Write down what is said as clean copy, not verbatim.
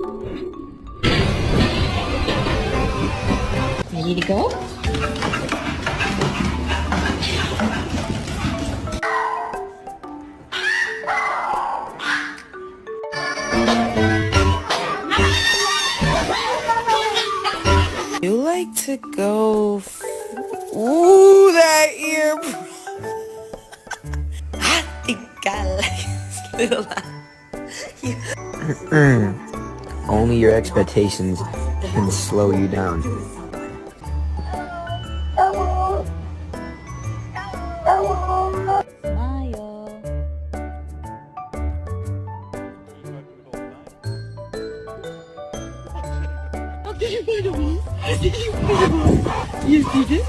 Ready to go? You like to go ooh, that ear. I think I like this little Only your expectations can slow you down. You see this?